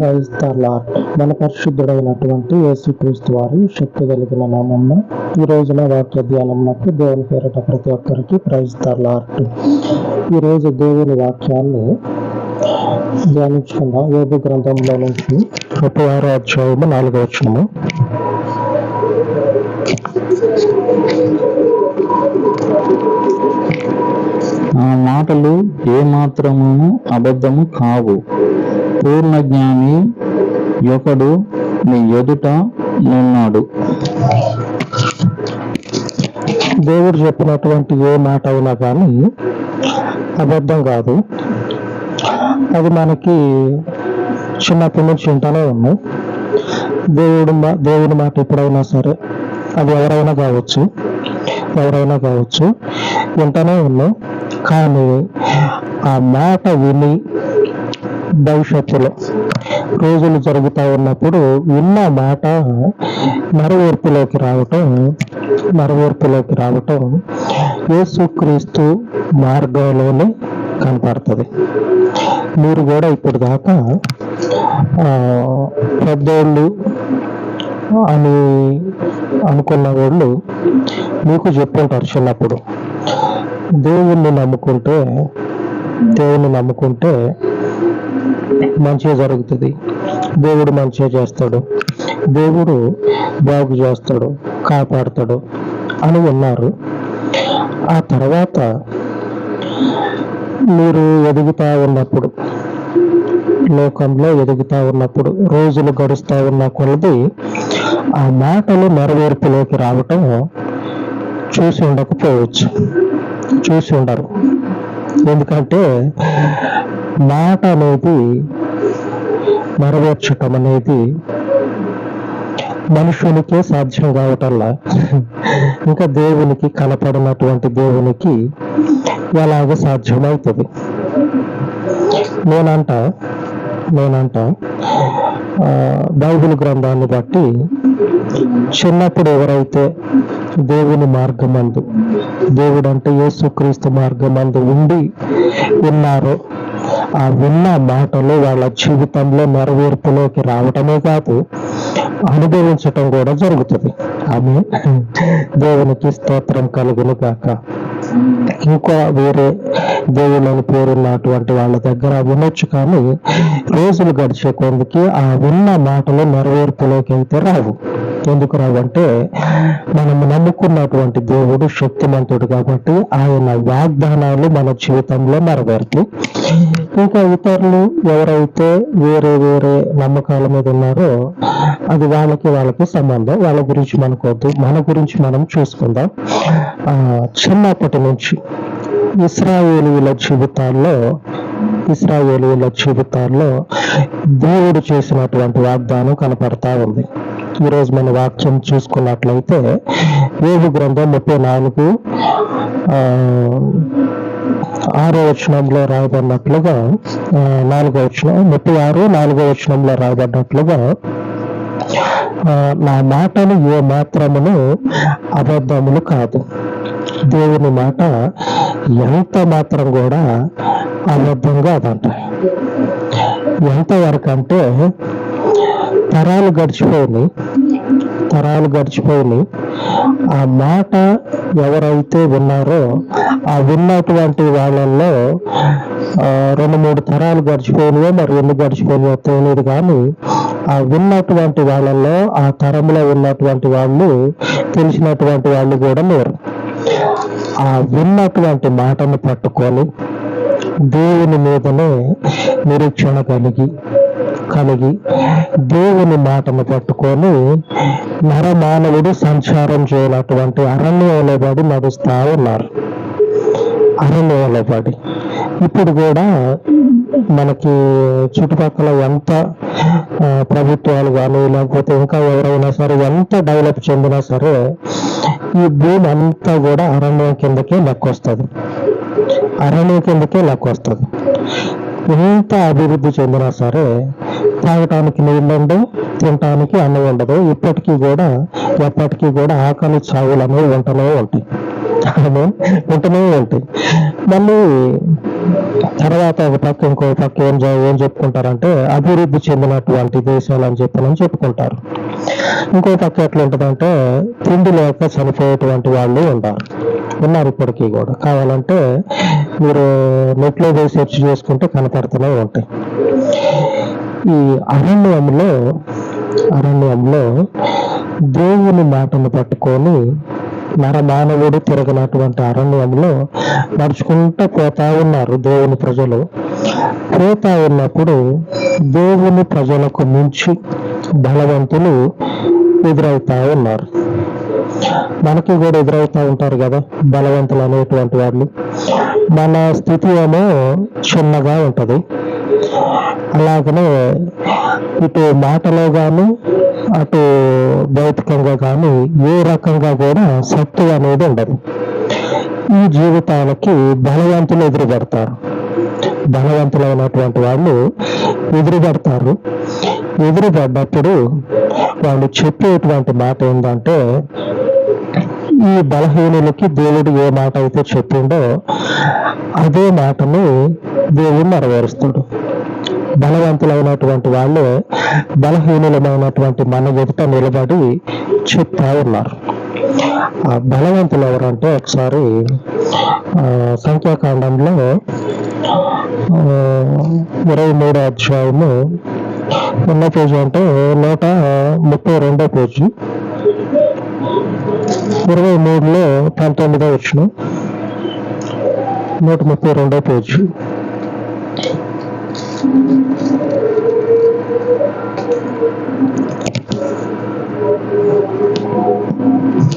Praise the lord. మన పరిశుద్ధుడైనటువంటి యేసుక్రీస్తు వారి శక్తి కలిగిన నామమున ఈ రోజున వాక్య ధ్యానమునకు దేవుని పేరిట ప్రతి ఒక్కరికి ప్రైజ్ ద లార్డ్. ఈరోజు దేవుని వాక్యాన్ని ధ్యానించుకుందాం. యోబు గ్రంథంలో నుంచి 36వ అధ్యాయము 4వ వచనము. ఆ మాటలు ఏమాత్రమును అబద్ధము కావు. పూర్ణ జ్ఞాని యొకడు నీ ఎదుట నున్నాడు. దేవుడు చెప్పినటువంటి ఏ మాట అయినా కానీ అబద్ధం కాదు. అది మనకి చిన్నప్పటి నుంచి వింటానే ఉన్నాం. దేవుని మాట ఎప్పుడైనా సరే, అది ఎవరైనా కావచ్చు వింటానే ఉన్నాం. కానీ ఆ మాట విని భవిష్యత్తులో రోజులు జరుగుతూ ఉన్నప్పుడు విన్న మాట నెరవేర్పులోకి రావటం యేసుక్రీస్తు మార్గంలోనే కనపడుతుంది. మీరు కూడా ఇప్పుడు దాకా పెద్దోళ్ళు అని అనుకున్న వాళ్ళు మీకు చెప్పుంటారు చిన్నప్పుడు, దేవుణ్ణి నమ్ముకుంటే మంచిగా జరుగుతుంది, దేవుడు మంచిగా చేస్తాడు, దేవుడు బాగు చేస్తాడు, కాపాడుతాడు అని ఉన్నారు. ఆ తర్వాత మీరు ఎదుగుతా ఉన్నప్పుడు, లోకంలో ఎదుగుతా ఉన్నప్పుడు, రోజులు గడుస్తూ ఉన్న కొలది ఆ మాటలు నెరవేర్పులోకి రావటం చూసి ఉండరు. ఎందుకంటే మాట అనేది నెరవేర్చటం అనేది మనుషునికే సాధ్యం కావటంలా ఇంకా దేవునికి, కనపడినటువంటి దేవునికి ఎలాగ సాధ్యమవుతుంది? నేనంట బైబిల్ గ్రంథాన్ని బట్టి చిన్నప్పుడు ఎవరైతే దేవుని మార్గమందు, దేవుడు అంటే యేసుక్రీస్తు మార్గమందు ఉండి విన్నారో, ఆ విన్న మాటలు వాళ్ళ జీవితంలో నెరవేర్పులోకి రావటమే కాదు, అనుభవించటం కూడా జరుగుతుంది. ఆమె దేవునికి స్తోత్రం కలుగును గాక. ఇంకా వేరే దేవుళ్ళని పేరున్నటువంటి వాళ్ళ దగ్గర వినొచ్చు, కానీ రోజులు గడిచే కొందికి ఆ విన్న మాటలు నెరవేర్పులోకి అయితే రావు. ఎందుకు రావంటే మనము నమ్ముకున్నటువంటి దేవుడు శక్తిమంతుడు కాబట్టి ఆయన వాగ్దానాలు మన జీవితంలో నెరవేరుతాయి. ఇంకా ఇతరులు ఎవరైతే వేరే నమ్మకాల మీద ఉన్నారో అది వాళ్ళకి సంబంధం. వాళ్ళ గురించి మనకొద్దు, మన గురించి మనం చూసుకుందాం. చిన్నప్పటి నుంచి ఇశ్రాయేలీయుల జీవితాల్లో దేవుడు చేసినటువంటి వాగ్దానం కనపడతా ఉంది. ఈరోజు మన వాక్యం చూసుకున్నట్లయితే యోబు గ్రంథం 34 6వ వచనంలో రాయబడినట్లుగా, 4వ వచనం 36 4వ వచనంలో రాయబడినట్లుగా, నా మాటలు ఏ మాత్రమును అబద్ధములు కాదు. దేవుని మాట ఎంత మాత్రం కూడా అబద్ధం కాదంట. ఎంతవరకు అంటే తరాలు గడిచిపోయినాయి. ఆ మాట ఎవరైతే విన్నారో ఆ విన్నటువంటి వాళ్ళల్లో 2-3 తరాలు గడిచిపోయినాయో, మరి ఎన్ని గడిచిపోయినాయో తెలియదు, కానీ ఆ విన్నటువంటి వాళ్ళల్లో, ఆ తరంలో ఉన్నటువంటి వాళ్ళు, తెలిసినటువంటి వాళ్ళు కూడా లేరు. ఆ విన్నటువంటి మాటను పట్టుకొని దేవుని మీదనే నిరీక్షణ కలిగి దేవుని మాటను పట్టుకొని నరమానవుడు సంచారం చేయనటువంటి అరణ్యంలో పడి నడుస్తా ఉన్నారు. ఇప్పుడు కూడా మనకి చుట్టుపక్కల ఎంత ప్రభుత్వాలు కానీ, లేకపోతే ఇంకా ఎవరైనా సరే ఎంత డెవలప్ చెందినా సరే, ఈ భూమి అంతా కూడా అరణ్యం కిందకే లెక్కొస్తుంది. ఎంత అభివృద్ధి చెందినా సరే తాగటానికి నీళ్ళు ఉండవు, తినటానికి అన్నం ఉండదు. ఎప్పటికీ కూడా ఆకలి చావులు అనేవి ఉంటూనే ఉంటాయి. మళ్ళీ తర్వాత ఒక పక్క ఇంకో పక్క ఏం చెప్పుకుంటారంటే అభివృద్ధి చెందినటువంటి దేశాలు అని చెప్పుకుంటారు. ఇంకో పక్క ఎట్లా ఉంటుందంటే తిండి లేక చనిపోయేటువంటి వాళ్ళు ఉన్నారు ఇప్పటికీ కూడా. కావాలంటే మీరు నెట్లో పోయి సెర్చ్ చేసుకుంటే కనపడుతూనే ఉంటాయి. ఈ అరణ్యంలో దేవుని మాటను పట్టుకొని నరమానవుడు తిరగనటువంటి అరణ్యంలో నడుచుకుంటూ పోతా ఉన్నారు దేవుని ప్రజలు. పోతా ఉన్నప్పుడు దేవుని ప్రజలకు మించి బలవంతులు ఎదురవుతా ఉన్నారు. మనకి కూడా ఎదురవుతా ఉంటారు కదా బలవంతులు అనేటువంటి వాళ్ళు. మన స్థితి ఏమో చిన్నగా ఉంటది. అలాగనే ఇటు మాటలో కానీ అటు భౌతికంగా కానీ ఏ రకంగా కూడా శక్తి అనేది ఉండదు. ఈ జీవితాలకి బలవంతులు బలవంతులైనటువంటి వాళ్ళు ఎదురుపడ్డప్పుడు వాళ్ళు చెప్పేటువంటి మాట ఏంటంటే, ఈ బలహీనులకి దేవుడు ఏ మాట అయితే చెప్పిండో అదే మాటను దేవుడు నెరవేరుస్తాడు. బలవంతులైనటువంటి వాళ్ళు బలహీనులమైనటువంటి మన ఎదుట నిలబడి చెప్తా ఉన్నారు. ఆ బలవంతులు ఎవరంటే ఒకసారి సంఖ్యాకాండంలో 23వ అధ్యాయము ఎన్నో పేజీ అంటే 132వ పేజీ 23లో 19వ వచనం 132వ పేజీ.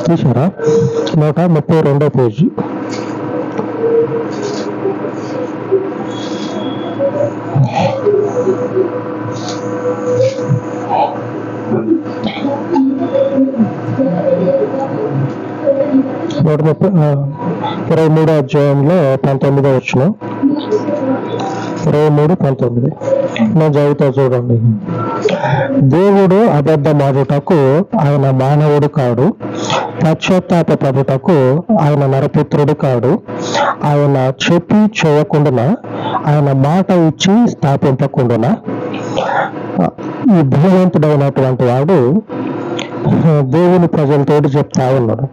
చూసారా? 132వ పేజీ. నూట 23వ అధ్యాయంలో 19వ వచనం 23:19 నేను చదువుతా చూడండి. దేవుడు అబద్ధమాడుటకు ఆయన మానవుడు కాడు, పశ్చాత్తాపపడుటకు ఆయన నరపుత్రుడు కాడు. ఆయన చెప్పి చేయకుండా ఆయన మాట ఇచ్చి స్థాపింపకుండా. ఈ భగవంతుడైనటువంటి వాడు దేవుని ప్రజలతోటి చెప్తా ఉన్నాడు,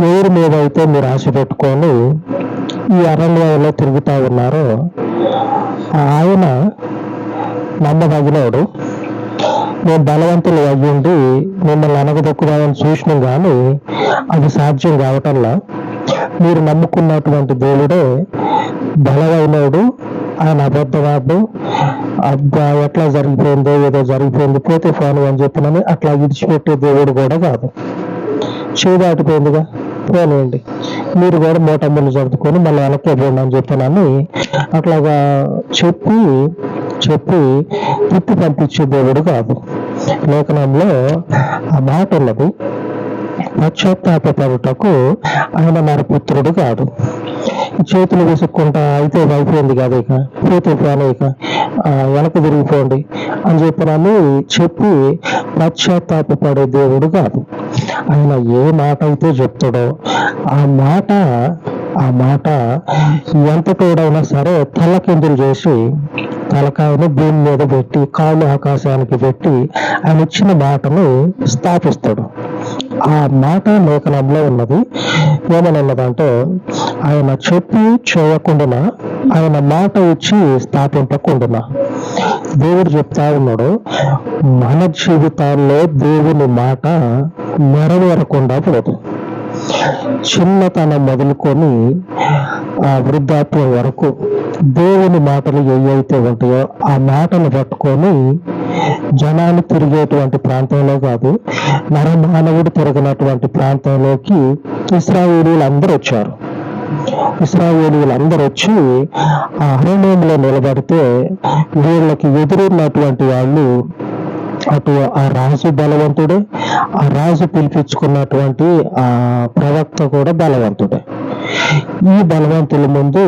ఎవరి మీద అయితే మీరు ఆశ పెట్టుకొని ఈ అరణ్యంలో తిరుగుతా ఉన్నారో ఆయన నమ్మదగినోడు. నేను బలవంతులు అయ్యుండి మిమ్మల్ని అనగదొక్కుదామని చూసినాం కానీ అది సాధ్యం కావటంలా. మీరు నమ్ముకున్నటువంటి దేవుడే బలమైనోడు, ఆయన అబద్ధవాడు. అబ్బా ఎట్లా జరిగిపోయిందో ఏదో జరిగిపోయింది పోతే ఫోన్ అని చెప్పినని అట్లా విడిచిపెట్టే దేవుడు కూడా కాదు. చేదాటిపోయిందిగా పోలేండి, మీరు కూడా మోటమ్మలు చదువుకొని మళ్ళీ వెనక్కి పోండి అని చెప్పినని అట్లాగా చెప్పి తిప్పి పంపించే దేవుడు కాదు. లేఖనంలో ఆ మాట ఉన్నది, పశ్చాత్తాపపడుటకు ఆయన నరపుత్రుడు కాదు. చేతులు విసుక్కుంటా అయితే అయిపోయింది కాదు, ఇక పోతే పోనీ ఇక వెనక తిరిగిపోండి అని చెప్పి పశ్చాత్తాపపడే దేవుడు కాదు. ఆయన ఏ మాట అయితే చెప్తాడో ఆ మాట ఎంత తోడైనా సరే తలకిందులు చేసి తలకాయను భూమి మీద పెట్టి కాళ్ళు ఆకాశానికి పెట్టి ఆయన ఇచ్చిన మాటను స్థాపిస్తాడు. ఆ మాట లేఖనంలో ఉన్నది. ఏమన్నదంటే ఆయన చెప్పి చేయకుండా ఆయన మాట ఇచ్చి స్థాపింపకుండా. దేవుడు చెప్తా ఉన్నాడు, మన జీవితాల్లో దేవుని మాట నెరవేరకుండా పోదు. చిన్నతనం మొదలుకొని ఆ వృద్ధాప్యం వరకు దేవుని మాటలు ఏవైతే ఉంటాయో ఆ మాటలు పట్టుకొని జనాలు తిరిగేటువంటి ప్రాంతంలో కాదు, నరమానవుడు తిరగనటువంటి ప్రాంతంలోకి ఇశ్రాయేలీయులందరూ వచ్చారు. ఇశ్రాయేలీయులందరూ వచ్చి ఆ అరణ్యంలో నిలబడితే వీళ్ళకి ఎదురున్నటువంటి వాళ్ళు అటు ఆ రాజు బలవంతుడే, ఆ రాజు పిలిపించుకున్నటువంటి ఆ ప్రవక్త కూడా బలవంతుడే. ఈ బలవంతుల ముందు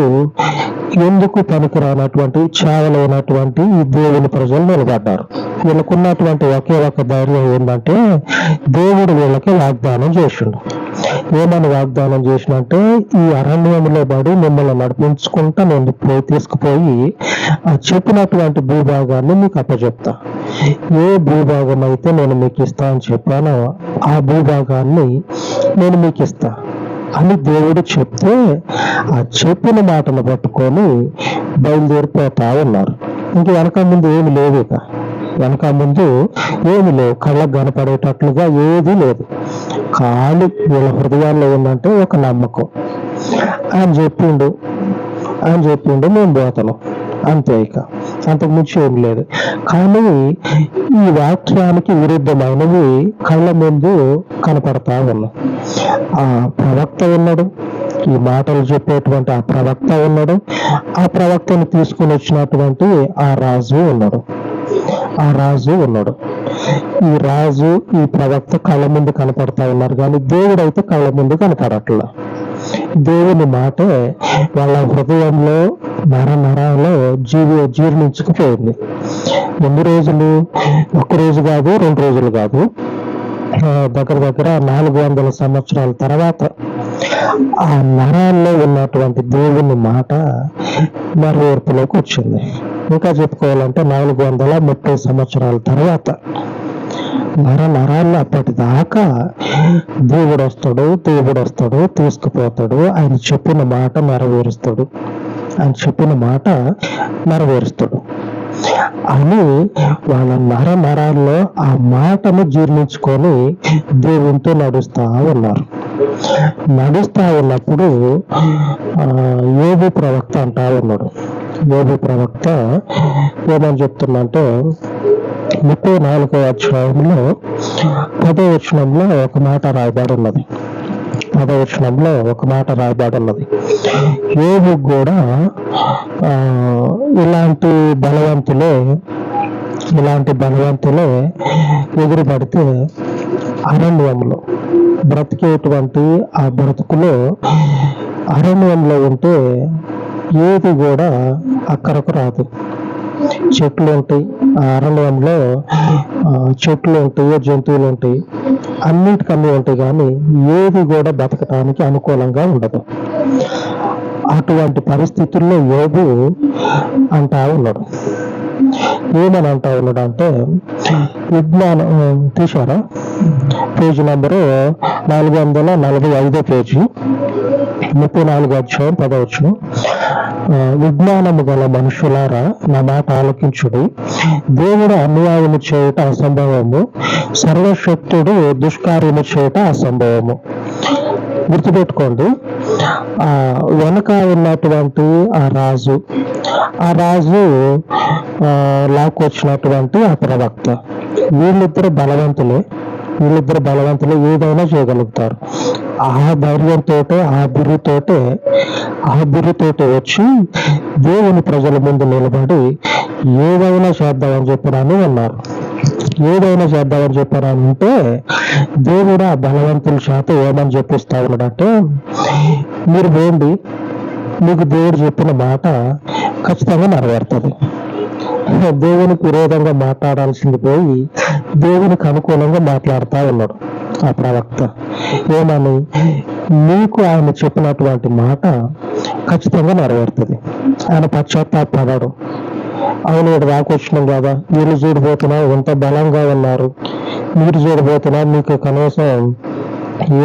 ఎందుకు పనికిరానటువంటి చావలేనటువంటి ఈ దేవుని ప్రజలు నిలబడ్డారు. వీళ్ళకున్నటువంటి ఒకే ఒక ధైర్యం ఏంటంటే దేవుడు వీళ్ళకి వాగ్దానం చేసిండు. ఏమని వాగ్దానం చేసినంటే, ఈ అరణ్యంలో పడి మిమ్మల్ని నడిపించుకుంటా నేను తీసుకుపోయి ఆ చెప్పినటువంటి భూభాగాన్ని మీకు అప్పచెప్తా. ఏ భూభాగం అయితే నేను మీకు ఇస్తా అని చెప్పానో ఆ భూభాగాన్ని నేను మీకు ఇస్తా అని దేవుడు చెప్తే, ఆ చెప్పిన మాటను పట్టుకొని బయలుదేరిపోతా ఉన్నారు. ఇంక వెనక ముందు ఏమి లేదు, ఇక వెనక ముందు ఏమి లేవు, కళ్ళకు కనపడేటట్లుగా ఏది లేదు. ఖాళీ వీళ్ళ హృదయాల్లో ఏంటంటే ఒక నమ్మకం. ఆయన చెప్పిండు మేము పోతాను, అంతే, ఇక అంతకుమించి ఏం లేదు. కానీ ఈ వాక్యానికి విరుద్ధమైనవి కళ్ళ ముందు కనపడతా ఉన్నాయి. ఆ ప్రవక్త ఉన్నాడు, ఈ మాటలు చెప్పేటువంటి ఆ ప్రవక్త ఉన్నాడు, ఆ ప్రవక్తను తీసుకుని వచ్చినటువంటి ఆ రాజు ఉన్నాడు. ఈ రాజు ఈ ప్రవక్త కళ్ళ ముందు కనపడతా ఉన్నారు, కానీ దేవుడు అయితే కళ్ళ ముందు కనపడట్లా. దేవుని మాట వాళ్ళ హృదయంలో నరాల్లో జీర్ణించుకుపోయింది. ఎన్ని రోజులు? ఒక రోజు కాదు, 2 రోజులు కాదు, దగ్గర 400 సంవత్సరాల తర్వాత ఆ నరాల్లో ఉన్నటువంటి దేవుని మాట నెరవేర్పులోకి వచ్చింది. ఇంకా చెప్పుకోవాలంటే 430 సంవత్సరాల తర్వాత నరాల్లో అప్పటిదాకా దేవుడు వస్తాడు, తీసుకుపోతాడు, ఆయన చెప్పిన మాట నెరవేరుస్తాడు అని వాళ్ళ నరాల్లో ఆ మాటను జీర్ణించుకొని దేవునితో నడుస్తా ఉన్నప్పుడు యోబు ప్రవక్త అంటా ఉన్నాడు. యోబు ప్రవక్త ఏమని చెప్తున్నంటే, 34వ అధ్యాయంలో 10వ వచనంలో ఒక మాట రాయబడి ఉన్నది. యోబు కూడా ఇలాంటి బలవంతులే ఎదురుపడితే అరణ్యంలో బ్రతికేటువంటి ఆ బ్రతుకులో అరణ్యంలో ఉంటే ఏది కూడా అక్కడకు రాదు. చెట్లు ఉంటాయి, ఆ అరణ్యంలో చెట్లు ఉంటాయి, జంతువులు ఉంటాయి, అన్నిటికన్నీ ఉంటాయి, కానీ ఏది కూడా బతకటానికి అనుకూలంగా ఉండదు. అటువంటి పరిస్థితుల్లో యోబు అంటా ఉన్నాడు. ఏమని అంటా ఉన్నాడు అంటే, విజ్ఞానం తీశారా? పేజీ నంబరు 445 పేజీ, 34వ అధ్యాయం 10వ వచనం. విజ్ఞానము గల మనుషులారా నా మాట ఆలకించుడి. దేవుడు అన్యాయము చేయుట అసంభవము, సర్వశక్తుడు దుష్కార్యము చేయుట అసంభవము. గుర్తుపెట్టుకోండి, వెనక ఉన్నటువంటి ఆ రాజు లాక్కొచ్చినటువంటి ఆ ప్రవక్త, వీళ్ళిద్దరు బలవంతులే, ఏదైనా చేయగలుగుతారు. ఆ ధైర్యంతో ఆ బుర్రితోటే వచ్చి దేవుని ప్రజల ముందు నిలబడి ఏదైనా చేద్దామని చెప్పారని అన్నారు. అంటే దేవుడు ఆ బలవంతుల చేత ఏమని చెప్పిస్తా ఉన్నాడంటే, మీరు పోండి, మీకు దేవుడు చెప్పిన మాట ఖచ్చితంగా నెరవేరుతుంది. దేవునికి విరోధంగా మాట్లాడాల్సింది పోయి దేవునికి అనుకూలంగా మాట్లాడుతూ ఉన్నాడు ఆ ప్రవక్త. ఏమని? మీకు ఆయన చెప్పినటువంటి మాట ఖచ్చితంగా నెరవేరుతుంది. ఆయన పశ్చాత్తాపడడు. అవును, ఇక్కడ రాకొచ్చినాం కదా, వీళ్ళు చూడిపోతున్నా ఎంత బలంగా ఉన్నారు, మీరు చూడబోతున్నా మీకు కనీసం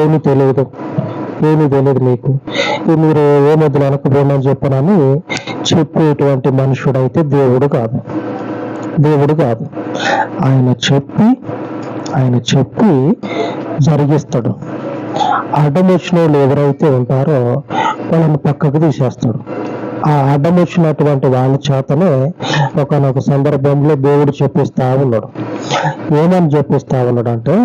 ఏమీ తెలియదు మీకు, మీరు ఏమొద్దు వెనకపోమని చెప్పనని చెప్పేటువంటి మనుషుడైతే దేవుడు కాదు. ఆయన చెప్పి జరిగిస్తాడు. అడ్డం వచ్చిన వాళ్ళు ఎవరైతే ఉంటారో వాళ్ళని పక్కకు తీసేస్తాడు. ఆ అడ్డం వచ్చినటువంటి వాళ్ళ చేతనే ఒకనొక సందర్భంలో దేవుడు చెప్పిస్తా ఉన్నాడు. ఏమని చెప్పిస్తా ఉన్నాడు అంటే,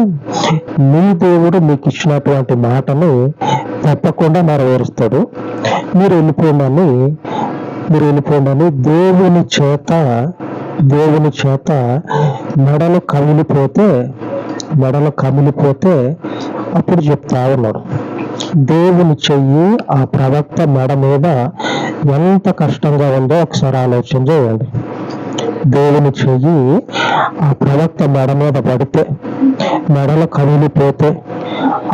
మీ దేవుడు మీకు ఇచ్చినటువంటి మాటని తప్పకుండా నెరవేరుస్తాడు, మీరు వెళ్ళిపోండి. దేవుని చేత మెడలు కమిలిపోతే అప్పుడు చెప్తా ఉన్నాడు. దేవుని చెయ్యి ఆ ప్రవక్త మెడ మీద ఎంత కష్టంగా ఉందో ఒకసారి ఆలోచన చేయండి. దేవుని చెయ్యి ఆ ప్రవక్త మెడ మీద పడితే, మెడలు కమిలిపోతే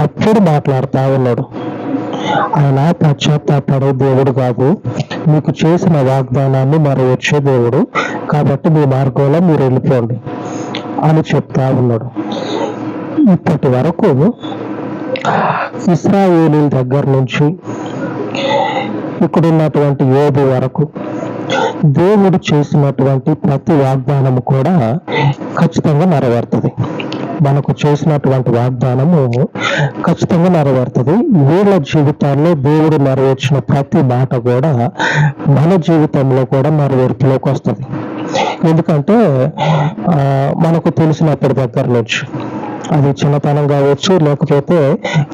అప్పుడు మాట్లాడుతా ఉన్నాడు. ఆయన పశ్చాత్తాపడే దేవుడు కాదు, మీకు చేసిన వాగ్దానాన్ని నెరవేర్చే దేవుడు, కాబట్టి మీ మార్గంలో మీరు వెళ్ళిపోండి అని చెప్తా ఉన్నాడు. ఇప్పటి వరకు ఇశ్రాయేలీల దగ్గర నుంచి ఇక్కడున్నటువంటి యోబు వరకు దేవుడు చేసినటువంటి ప్రతి వాగ్దానము కూడా ఖచ్చితంగా నెరవేరుతుంది. మనకు చేసినటువంటి వాగ్దానము ఖచ్చితంగా నెరవేరుతుంది. వీళ్ళ జీవితాల్లో దేవుడు నెరవేర్చిన ప్రతి మాట కూడా మన జీవితంలో కూడా నెరవేర్పులోకి వస్తుంది. ఎందుకంటే మనకు తెలిసినప్పటి దగ్గర నుంచి, అది చిన్నతనం కావచ్చు, లేకపోతే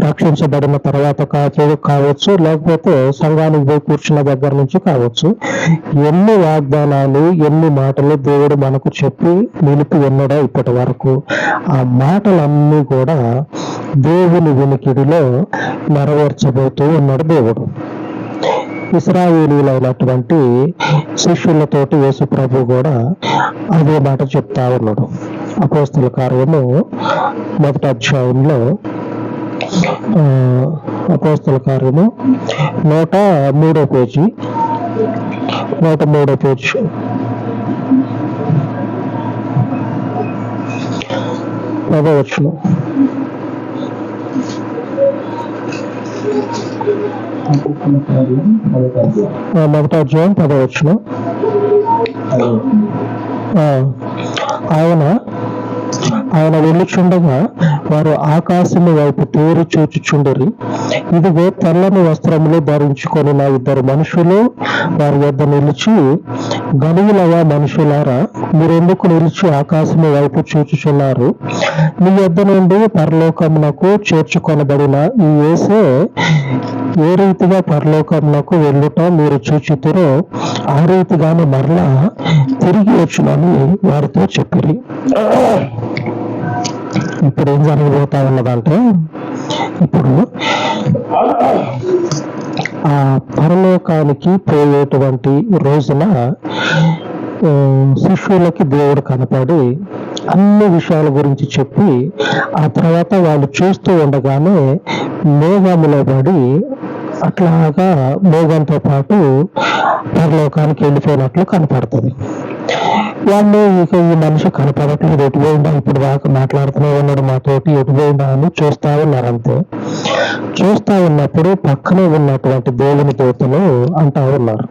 రక్షించబడిన తర్వాత కావచ్చు, లేకపోతే సంఘానికి పోయి కూర్చున్న దగ్గర నుంచి కావచ్చు, ఎన్ని వాగ్దానాలు, ఎన్ని మాటలు దేవుడు మనకు చెప్పి నిలిపి ఉన్నాడో ఇప్పటి వరకు, ఆ మాటలన్నీ కూడా దేవుని వినికిడిలో నెరవేర్చబోతూ ఉన్నాడు దేవుడు. ఇశ్రాయేలీలైనటువంటి శిష్యులతోటి యేసు ప్రభు కూడా అదే మాట చెప్తా ఉన్నాడు. అపోస్తల కార్యము 1వ అధ్యాయంలో, అపోస్తల కార్యము 103వ పేజీ, 103వ పేజీ, 10వ వచనం. 1వ అధ్యాయం 10వ వచనం. ఆయన వెళ్ళుచుండగా వారు ఆకాశము వైపు తేరి చూచుచుండిరి. ఇదిగో తెల్లని వస్త్రములు ధరించుకొని నా 2 మనుషులు వారి వద్ద నిలిచి, గనులయా మనుషులారా, మీరెందుకు నిలిచి ఆకాశము వైపు చూచుచున్నారు? మీ వద్ద నుండి పరలోకమునకు చేర్చుకొనబడిన ఈ యేసే ఏ రీతిగా పరలోకమునకు వెళ్ళుట మీరు చూచితురో ఆ రీతిగానే మరలా తిరిగి వచ్చునని వారితో చెప్పిరి. ఇప్పుడు ఏం జరగబోతా ఉన్నదంటే, ఇప్పుడు ఆ పరలోకానికి పోయేటువంటి రోజున శిష్యులకి దేవుడు కనపడి అన్ని విషయాల గురించి చెప్పి, ఆ తర్వాత వాళ్ళు చూస్తూ ఉండగానే మేఘములో పడి అట్లాగా మేఘంతో పాటు పరలోకానికి వెళ్ళిపోయినట్లు కనపడుతుంది. వాళ్ళు ఇక ఈ మనిషి కనపడట్లేదు, ఎటు పోయిందా, ఇప్పుడు దాకా మాట్లాడుతూనే ఉన్నాడు మాతోటి, ఎటు పోయిందా అని చూస్తా ఉన్నారు. అంతే చూస్తా ఉన్నప్పుడు పక్కనే ఉన్నటువంటి దేవుని దూతలు అంటా ఉన్నారు,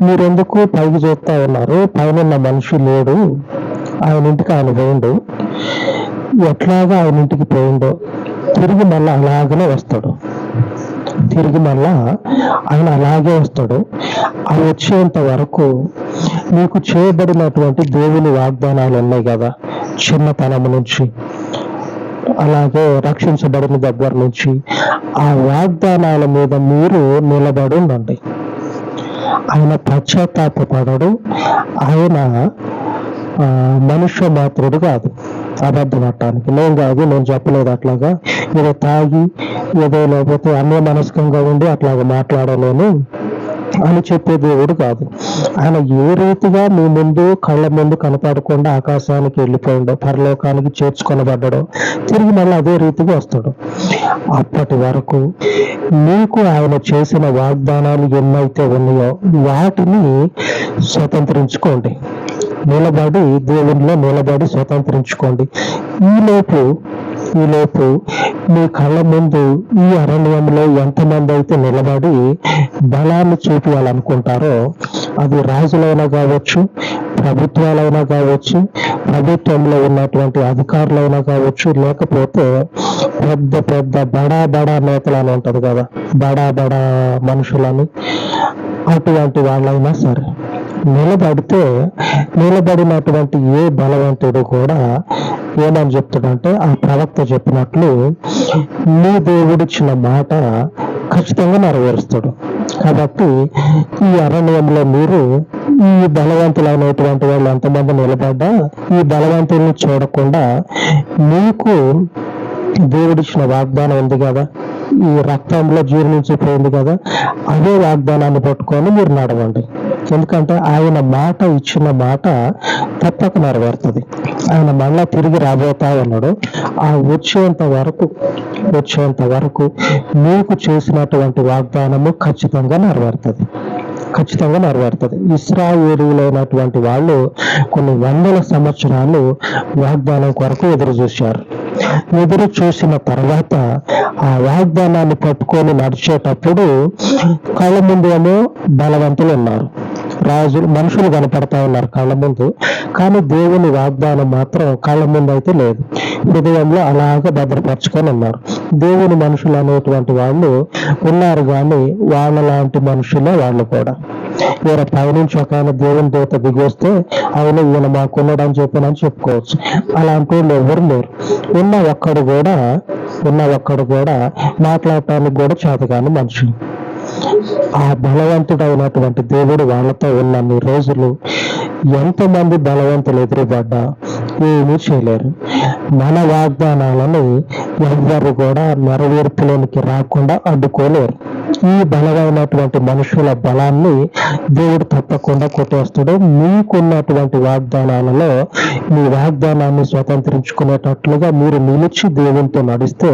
మీరెందుకు పైకి చూస్తా ఉన్నారు? పైన మనిషి లేడు, ఆయన ఇంటికి ఆయన పోయిండు, ఎట్లాగా ఆయన ఇంటికి పోయిండో తిరిగి మళ్ళీ అలాగనే వస్తాడు, తిరిగి మళ్ళా ఆయన అలాగే వస్తాడు. ఆ వచ్చేంత వరకు మీకు చేయబడినటువంటి దేవుని వాగ్దానాలు ఉన్నాయి కదా, చిన్నతనం నుంచి అలాగే రక్షించబడిన దగ్గర నుంచి, ఆ వాగ్దానాల మీద మీరు నిలబడి ఉండండి. ఆయన పశ్చాత్తాపపడడు, ఆయన మనుష్య మాత్రుడు కాదు అబద్ధం పట్టడానికి. నేను కాదు, నేను చెప్పలేదు అట్లాగా ఏదో తాగి ఏదో లేకపోతే అన్య మనస్కంగా ఉండి అట్లాగా మాట్లాడలేను అని చెప్పే దేవుడు కాదు. ఆయన ఏ రీతిగా మీ ముందు కళ్ళ ముందు కనపడకుండా ఆకాశానికి వెళ్ళిపోయిండో, పరలోకానికి చేర్చుకొనబడ్డాడో, తిరిగి మళ్ళీ అదే రీతిగా వస్తాడు. అప్పటి వరకు మీకు ఆయన చేసిన వాగ్దానాలు ఎన్నైతే ఉన్నాయో వాటిని స్వతంత్రించుకోండి, నిలబడి దేవునిలో నిలబడి స్వతంత్రించుకోండి. ఈలోపు మీ కళ్ళ ముందు ఈ అరణ్యంలో ఎంతమంది అయితే నిలబడి బలాన్ని చూపించాలనుకుంటారో, అది రాజులైనా కావచ్చు, ప్రభుత్వాలైనా కావచ్చు, ప్రభుత్వంలో ఉన్నటువంటి అధికారులైనా కావచ్చు, లేకపోతే పెద్ద పెద్ద బడా నేతలని ఉంటది కదా, బడా మనుషులని, అటువంటి వాళ్ళైనా సరే నిలబడినటువంటి ఏ బలవంతుడు కూడా ఏమని చెప్తాడంటే, ఆ ప్రవక్త చెప్పినట్లు నీ దేవుడిచ్చిన మాట ఖచ్చితంగా నెరవేరుస్తాడు. కాబట్టి ఈ అరణ్యంలో మీరు ఈ బలవంతులైనటువంటి వాళ్ళు ఎంతమంది నిలబడ్డా ఈ బలవంతుల్ని చూడకుండా మీకు దేవుడిచ్చిన వాగ్దానం ఉంది కదా, ఈ రక్తంలో జీర్ణించిపోయింది కదా, అదే వాగ్దానాన్ని పట్టుకొని మీరు నడవండి. ఎందుకంటే ఆయన మాట ఇచ్చిన మాట తప్పక నెరవేరుతుంది. ఆయన మళ్ళా తిరిగి రాబోతా ఉన్నాడు. ఆ వచ్చేంత వరకు మీకు చేసినటువంటి వాగ్దానము ఖచ్చితంగా నెరవేరుతుంది. ఇశ్రాయేలీయులైనటువంటి వాళ్ళు కొన్ని వందల సంవత్సరాలు వాగ్దానం కొరకు ఎదురు చూసిన తర్వాత ఆ వాగ్దానాన్ని పట్టుకొని నడిచేటప్పుడు కళ్ళ ముందు ఏమో బలవంతులు ఉన్నారు, మనుషులు కనపడతా ఉన్నారు కళ్ళ ముందు. కానీ దేవుని వాగ్దానం మాత్రం కళ్ళ ముందు అయితే లేదు, హృదయంలో అలాగ భద్రపరచుకొని ఉన్నారు. దేవుని మనుషులు అనేటువంటి వాళ్ళు ఉన్నారు, కానీ వాళ్ళ లాంటి మనుషులే వాళ్ళు కూడా. ఈయన పైనుంచి ఒక ఆయన దేవుని దూత దిగొస్తే ఆయన ఈయన మాకున్నాడని చెప్పుకోవచ్చు. అలాంటి వాళ్ళు ఎవరు లేరు. ఉన్న ఒక్కడు కూడా మాట్లాడటానికి కూడా చేతగాని మనుషులు. ఆ బలవంతుడైనటువంటి దేవుడు వాళ్ళతో ఉన్నన్ని రోజులు ఎంతమంది బలవంతులు ఎదురుపడ్డా ఏమీ చేయలేరు. మన వాగ్దానాలను ఎవ్వరు కూడా నెరవేర్పులోనికి రాకుండా అడ్డుకోలేరు. ఈ బలమైనటువంటి మనుషుల బలాన్ని దేవుడు తప్పకుండా కొట్టేస్తాడు. మీకున్నటువంటి వాగ్దానాలలో మీ వాగ్దానాన్ని స్వతంత్రించుకునేటట్లుగా మీరు నిలిచి దేవునితో నడిస్తే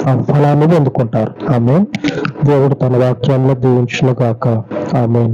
ఆ ఫలాన్ని పొందుకుంటారు. ఆమేన్. దేవుడు తన వాక్యంలో దీవించును గాక. ఆమేన్.